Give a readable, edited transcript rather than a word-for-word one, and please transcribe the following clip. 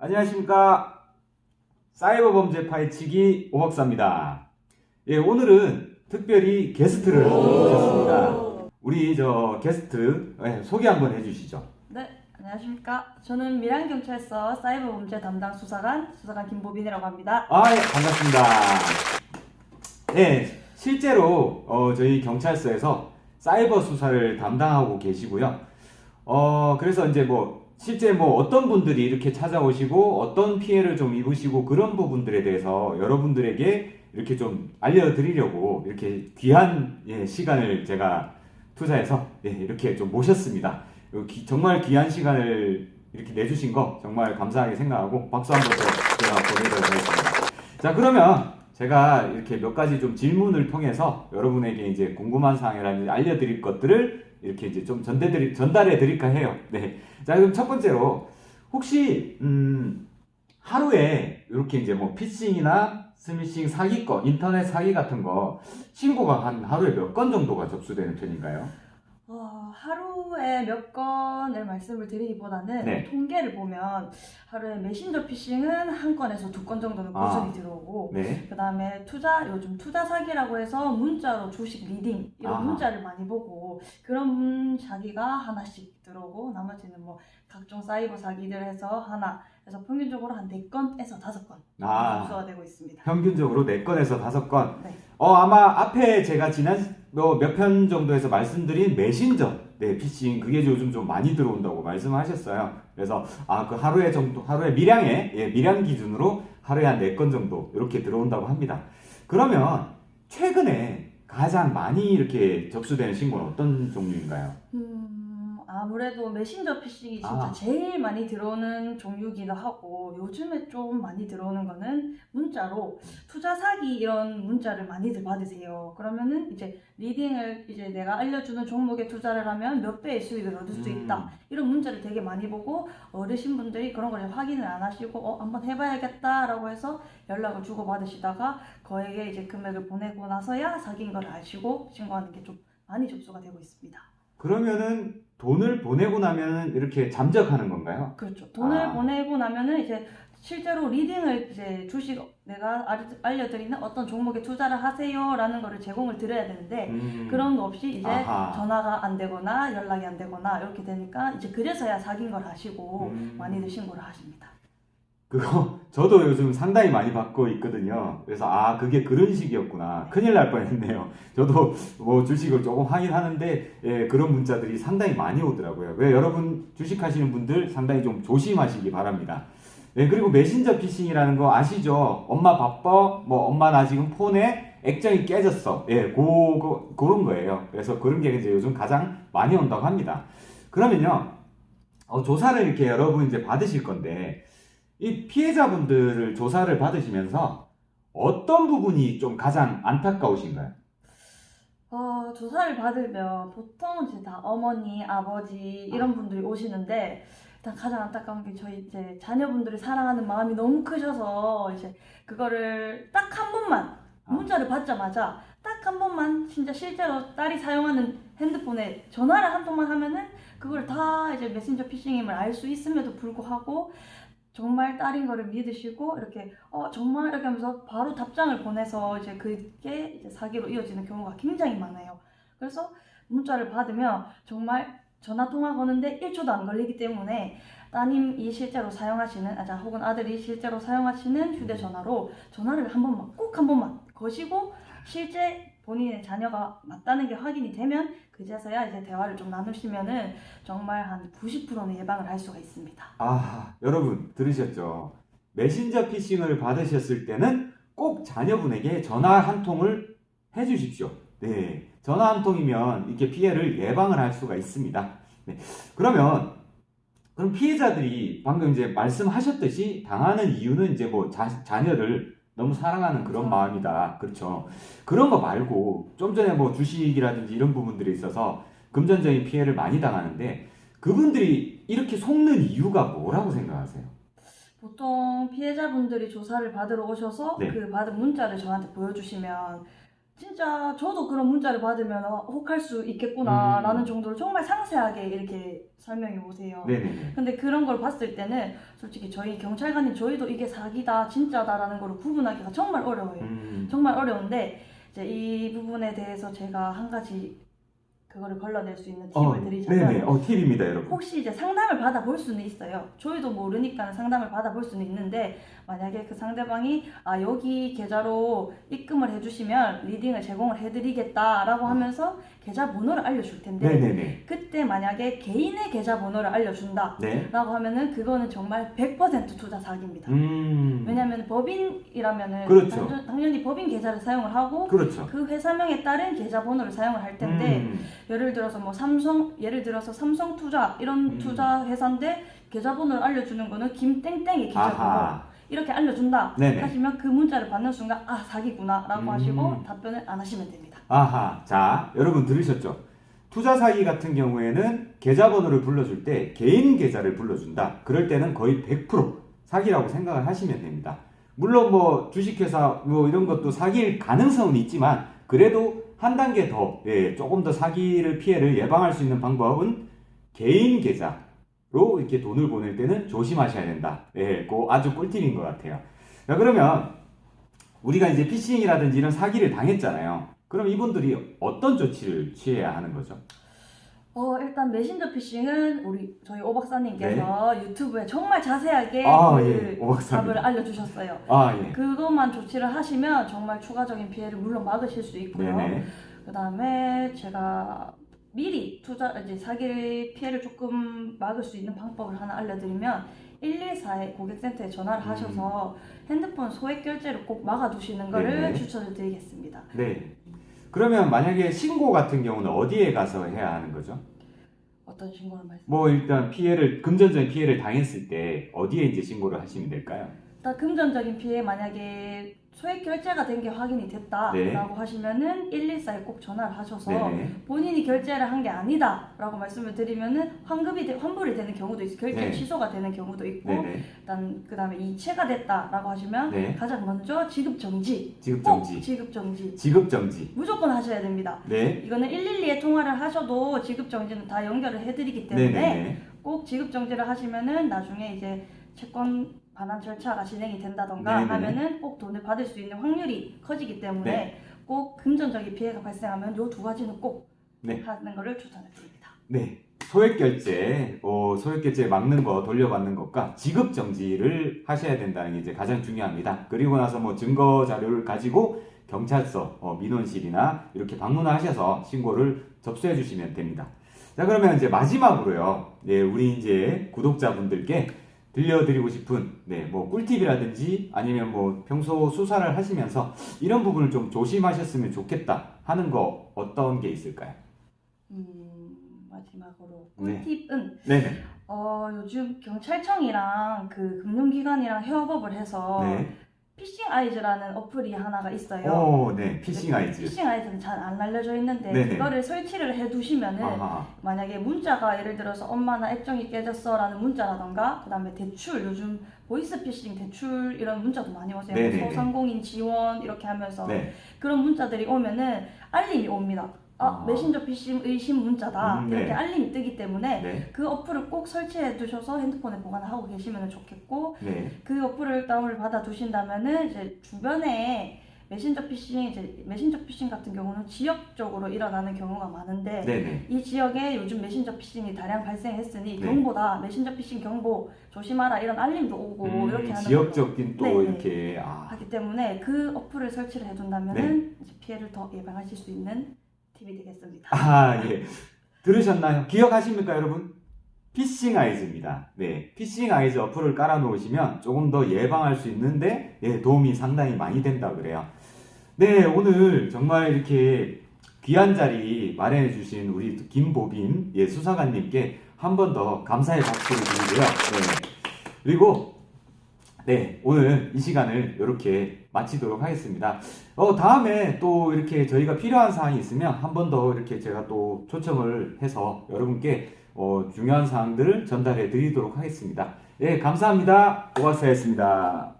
안녕하십니까. 사이버 범죄 파헤치기 오박사입니다. 예, 오늘은 특별히 게스트를 모셨습니다. 우리 게스트 소개 한번 해주시죠. 네, 안녕하십니까. 저는 밀양경찰서 사이버범죄 담당 수사관 김보빈이라고 합니다. 예, 반갑습니다. 예, 실제로 저희 경찰서에서 사이버 수사를 담당하고 계시고요. 그래서 이제 실제 어떤 분들이 이렇게 찾아오시고 어떤 피해를 좀 입으시고 그런 부분들에 대해서 여러분들에게 이렇게 좀 알려드리려고 이렇게 귀한 시간을 제가 투자해서 이렇게 좀 모셨습니다. 정말 귀한 시간을 이렇게 내주신 거 정말 감사하게 생각하고 박수 한번 더 제가 보내도록 하겠습니다. 자, 그러면 제가 이렇게 몇 가지 좀 질문을 통해서 여러분에게 이제 궁금한 사항이라든지 알려드릴 것들을 이렇게 이제 좀 전달해 드릴까 해요. 네. 자, 그럼 첫 번째로 혹시 하루에 이렇게 이제 피싱이나 스미싱 사기건, 인터넷 사기 같은 거 신고가 한 하루에 몇 건 정도가 접수되는 편인가요? 하루에 몇 건을 말씀을 드리기보다는 네. 통계를 보면 하루에 메신저 피싱은 한 건에서 두 건 정도는 꾸준히 들어오고, 네. 그 다음에 요즘 투자 사기라고 해서 문자로 주식 리딩 이런 문자를 많이 보고 그런 사기가 하나씩 들어오고, 나머지는 각종 사이버 사기들 해서 그래서 평균적으로 한 4건에서 5건 접수가 되고 있습니다. 평균적으로 4건에서 5건. 네. 아마 앞에 제가 지난 몇 편 정도에서 말씀드린 메신저 피싱 그게 요즘 좀 많이 들어온다고 말씀하셨어요. 그래서 그 하루에 밀양 기준으로 하루에 한 4건 정도 이렇게 들어온다고 합니다. 그러면 최근에 가장 많이 이렇게 접수되는 신고는 어떤 종류인가요? 아무래도 메신저 피싱이 진짜 제일 많이 들어오는 종류이기도 하고, 요즘에 좀 많이 들어오는 거는 문자로 투자 사기 이런 문자를 많이들 받으세요. 그러면은 이제 리딩을 이제 내가 알려주는 종목에 투자를 하면 몇 배의 수익을 얻을 수 있다, 이런 문자를 되게 많이 보고 어르신분들이 그런 걸 확인을 안 하시고 한번 해봐야겠다라고 해서 연락을 주고 받으시다가 거액의 이제 금액을 보내고 나서야 사기인 걸 아시고 신고하는 게 좀 많이 접수가 되고 있습니다. 그러면은 돈을 보내고 나면은 이렇게 잠적하는 건가요? 그렇죠. 돈을 보내고 나면은 이제 실제로 리딩을 이제 내가 알려드리는 어떤 종목에 투자를 하세요라는 거를 제공을 드려야 되는데 그런 거 없이 이제 전화가 안 되거나 연락이 안 되거나 이렇게 되니까 이제 그래서야 사귄 걸 아시고 많이들 신고를 하십니다. 그거 저도 요즘 상당히 많이 받고 있거든요. 그래서 그게 그런 식이었구나. 큰일 날 뻔했네요. 저도 주식을 조금 하긴 하는데 그런 문자들이 상당히 많이 오더라고요. 여러분 주식하시는 분들 상당히 좀 조심하시기 바랍니다. 그리고 메신저 피싱이라는 거 아시죠? 엄마 바빠, 엄마 나 지금 폰에 액정이 깨졌어. 그런 거예요. 그래서 그런 게 이제 요즘 가장 많이 온다고 합니다. 그러면요, 조사를 이렇게 여러분 이제 받으실 건데, 이 피해자분들을 조사를 받으시면서 어떤 부분이 좀 가장 안타까우신가요? 조사를 받으면 보통은 이제 다 어머니, 아버지 이런 분들이 오시는데, 일단 가장 안타까운 게 저희 이제 자녀분들을 사랑하는 마음이 너무 크셔서 이제 그거를 딱 한 번만 문자를 받자마자 딱 한 번만 진짜 실제로 딸이 사용하는 핸드폰에 전화를 한 통만 하면은 그걸 다 이제 메신저 피싱임을 알 수 있음에도 불구하고 정말 딸인 거를 믿으시고 이렇게 정말 이렇게 하면서 바로 답장을 보내서 이제 그게 이제 사기로 이어지는 경우가 굉장히 많아요. 그래서 문자를 받으면 정말 전화 통화 거는데 1초도 안 걸리기 때문에 따님이 실제로 사용하시는 혹은 아들이 실제로 사용하시는 휴대전화로 전화를 꼭 한 번만 거시고 실제 본인의 자녀가 맞다는 게 확인이 되면 그제서야 이제 대화를 좀 나누시면은 정말 한 90%는 예방을 할 수가 있습니다. 여러분 들으셨죠? 메신저 피싱을 받으셨을 때는 꼭 자녀분에게 전화 한 통을 해주십시오. 네, 전화 한 통이면 이렇게 피해를 예방을 할 수가 있습니다. 네, 그럼 피해자들이 방금 이제 말씀하셨듯이 당하는 이유는 이제 자녀를 너무 사랑하는 그런 마음이다. 그렇죠. 그런 거 말고 좀 전에 주식이라든지 이런 부분들에 있어서 금전적인 피해를 많이 당하는데 그분들이 이렇게 속는 이유가 뭐라고 생각하세요? 보통 피해자분들이 조사를 받으러 오셔서 그 받은 문자를 저한테 보여주시면 진짜 저도 그런 문자를 받으면 혹할 수 있겠구나라는 음. 정도로 정말 상세하게 이렇게 설명해 보세요. 네네네. 근데 그런 걸 봤을 때는 솔직히 저희 경찰관님 저희도 이게 사기다 진짜다라는 걸 구분하기가 정말 어려워요. 정말 어려운데 이제 이 부분에 대해서 제가 한 가지 그거를 걸러낼 수 있는 팁을 드리자면 네네. 팁입니다, 여러분. 혹시 이제 상담을 받아볼 수는 있어요. 저희도 모르니까 상담을 받아볼 수는 있는데 만약에 그 상대방이 여기 계좌로 입금을 해주시면 리딩을 제공을 해드리겠다라고 하면서 계좌 번호를 알려줄 텐데 네네네. 그때 만약에 개인의 계좌 번호를 알려준다 네. 라고 하면은 그거는 정말 100% 투자 사기입니다. 왜냐하면 법인이라면은 그렇죠. 당연히 법인 계좌를 사용을 하고 그렇죠. 그 회사명에 따른 계좌 번호를 사용을 할 텐데 예를 들어서 뭐 삼성 투자 이런 투자 회사인데 계좌번호를 알려주는 거는 김땡땡의 계좌번호 아하. 이렇게 알려준다 네네. 하시면 그 문자를 받는 순간 사기구나 라고 하시고 답변을 안 하시면 됩니다. 아하. 자, 여러분 들으셨죠? 투자 사기 같은 경우에는 계좌번호를 불러줄 때 개인 계좌를 불러준다. 그럴 때는 거의 100% 사기라고 생각을 하시면 됩니다. 물론 뭐 주식회사 뭐 이런 것도 사기일 가능성은 있지만 그래도 한 단계 더 조금 더 사기를 피해를 예방할 수 있는 방법은 개인 계좌로 이렇게 돈을 보낼 때는 조심하셔야 된다. 그거 아주 꿀팁인 것 같아요. 자, 그러면 우리가 이제 피싱이라든지 이런 사기를 당했잖아요. 그럼 이분들이 어떤 조치를 취해야 하는 거죠? 일단 메신저 피싱은 저희 오 박사님께서 유튜브에 정말 자세하게 오 박사님. 답을 알려주셨어요. 예. 그것만 조치를 하시면 정말 추가적인 피해를 물론 막으실 수 있고요. 네네. 그 다음에 제가 미리 이제 사기 피해를 조금 막을 수 있는 방법을 하나 알려드리면 114에 고객센터에 전화를 하셔서 핸드폰 소액 결제를 꼭 막아두시는 거를 네네. 추천을 드리겠습니다. 네. 그러면 만약에 신고 같은 경우는 어디에 가서 해야 하는 거죠? 어떤 신고를 말씀? 뭐 일단 금전적인 피해를 당했을 때 어디에 이제 신고를 하시면 될까요? 일단 금전적인 피해 만약에 소액 결제가 된 게 확인이 됐다라고 하시면은 114에 꼭 전화를 하셔서 네네. 본인이 결제를 한 게 아니다라고 말씀을 드리면은 환불이 되는 경우도 있고 결제 취소가 되는 경우도 있고 네네. 일단 그다음에 이체가 됐다라고 하시면 가장 먼저 지급 정지. 지급 정지 무조건 하셔야 됩니다. 네. 이거는 112에 통화를 하셔도 지급 정지는 다 연결을 해드리기 때문에 꼭 지급 정지를 하시면은 나중에 이제 채권 반환 절차가 진행이 된다던가 하면은 꼭 돈을 받을 수 있는 확률이 커지기 때문에 꼭 금전적인 피해가 발생하면 요 두 가지는 꼭 하는 거를 추천을 드립니다. 네. 소액 결제 막는 거, 돌려받는 것과 지급 정지를 하셔야 된다는 게 이제 가장 중요합니다. 그리고 나서 뭐 증거 자료를 가지고 경찰서, 민원실이나 이렇게 방문을 하셔서 신고를 접수해 주시면 됩니다. 자, 그러면 이제 마지막으로요. 우리 이제 구독자분들께 들려드리고 싶은 뭐 꿀팁이라든지 아니면 뭐 평소 수사를 하시면서 이런 부분을 좀 조심하셨으면 좋겠다 하는 거 어떤 게 있을까요? 마지막으로 꿀팁은 네네. 요즘 경찰청이랑 그 금융기관이랑 협업을 해서 피싱 아이즈라는 어플이 하나가 있어요. 피싱 아이즈. 피싱 아이즈는 잘 안 알려져 있는데 그거를 설치를 해두시면은 만약에 문자가 예를 들어서 엄마 나 액정이 깨졌어라는 문자라던가 그다음에 대출 요즘 보이스 피싱 대출 이런 문자도 많이 오세요. 소상공인 지원 이렇게 하면서 그런 문자들이 오면은 알림이 옵니다. 메신저 피싱 의심 문자다 이렇게 알림이 뜨기 때문에 그 어플을 꼭 설치해 두셔서 핸드폰에 보관하고 계시면 좋겠고 그 어플을 다운을 받아 두신다면은 이제 주변에 메신저 피싱 같은 경우는 지역적으로 일어나는 경우가 많은데 이 지역에 요즘 메신저 피싱이 다량 발생했으니 경보다 메신저 피싱 경보 조심하라 이런 알림도 오고 이렇게 하는 지역적인 또 이렇게 하기 때문에 그 어플을 설치를 해둔다면은 이제 피해를 더 예방하실 수 있는 팁이 되겠습니다. 들으셨나요? 기억하십니까, 여러분? 피싱 아이즈입니다. 피싱 아이즈 어플을 깔아 놓으시면 조금 더 예방할 수 있는데 도움이 상당히 많이 된다 그래요. 오늘 정말 이렇게 귀한 자리 마련해 주신 우리 김보빈 수사관님께 한 번 더 감사의 박수를 드리고요. 그리고 오늘 이 시간을 이렇게 마치도록 하겠습니다. 다음에 또 이렇게 저희가 필요한 사항이 있으면 한 번 더 이렇게 제가 또 초청을 해서 여러분께 중요한 사항들을 전달해 드리도록 하겠습니다. 감사합니다. 오박사였습니다.